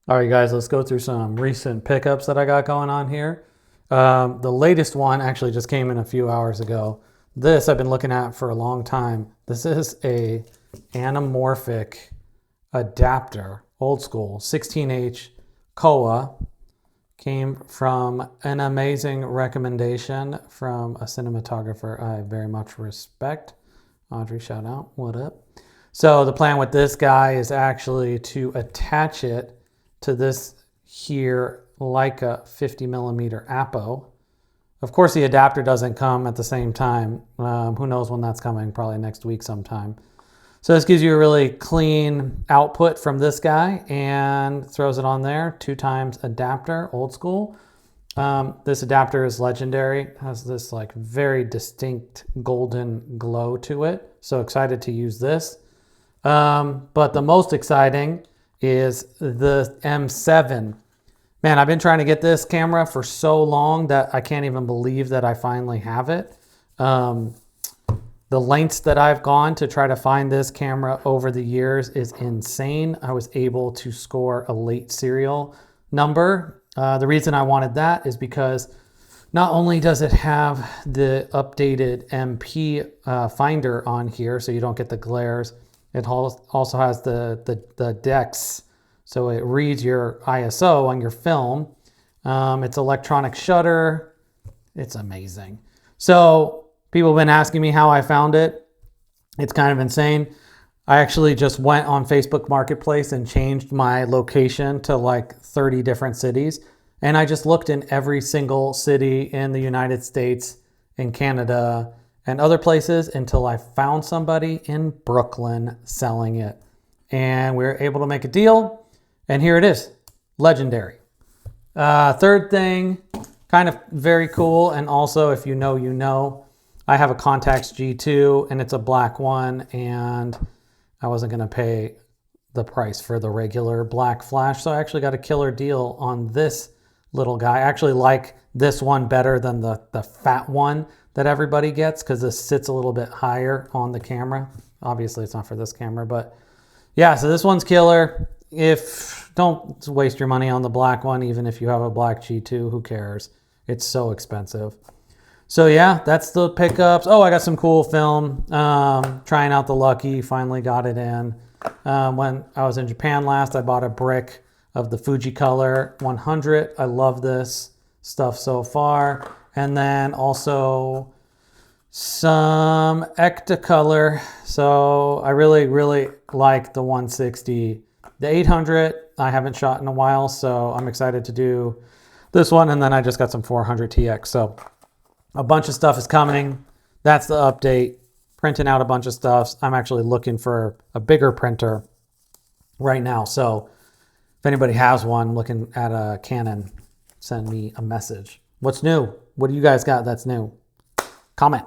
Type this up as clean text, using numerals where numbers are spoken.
All right, guys, let's go through some recent pickups that I got going on here. The latest one actually just came in a few hours ago. This I've been looking at for a long time. This is a anamorphic adapter, old school, 16H Kowa. Came from an amazing recommendation from a cinematographer I very much respect. Audrey, shout out, what up? So the plan with this guy is actually to attach it to this here Leica 50 millimeter Apo. Of course, the adapter doesn't come at the same time. Who knows when that's coming, probably next week sometime. So this gives you a really clean output from this guy and throws it on there. 2x adapter, old school. This adapter is legendary. It has this like very distinct golden glow to it. So excited to use this. But the most exciting is the M7. Man, I've been trying to get this camera for so long that I can't even believe that I finally have it. The lengths that I've gone to try to find this camera over the years is insane. I was able to score a late serial number. The reason I wanted that is because not only does it have the updated MP finder on here, so you don't get the glares, it also has the DeX, so it reads your ISO on your film. It's electronic shutter. It's amazing. So people have been asking me how I found it. It's kind of insane. I actually just went on Facebook Marketplace and changed my location to like 30 different cities. And I just looked in every single city in the United States, in Canada, and other places until I found somebody in Brooklyn selling it. And we were able to make a deal. And here it is, legendary. Third thing, kind of very cool. And also, if you know, you know, I have a Contax G2 and it's a black one. And I wasn't gonna pay the price for the regular black flash. So I actually got a killer deal on this little guy. I actually like this one better than the fat one that everybody gets because this sits a little bit higher on the camera. Obviously it's not for this camera, but yeah, so this one's killer. Don't waste your money on the black one, even if you have a black G2, who cares? It's so expensive. So yeah, that's the pickups. Oh, I got some cool film. Trying out the Lucky, finally got it in. When I was in Japan last, I bought a brick of the Fujicolor 100. I love this stuff so far. And then also some Ektacolor. So I really, really like the 160. The 800, I haven't shot in a while, so I'm excited to do this one. And then I just got some 400 TX. So a bunch of stuff is coming. That's the update. Printing out a bunch of stuff. I'm actually looking for a bigger printer right now. So if anybody has one, looking at a Canon, send me a message. What's new? What do you guys got that's new? Comment.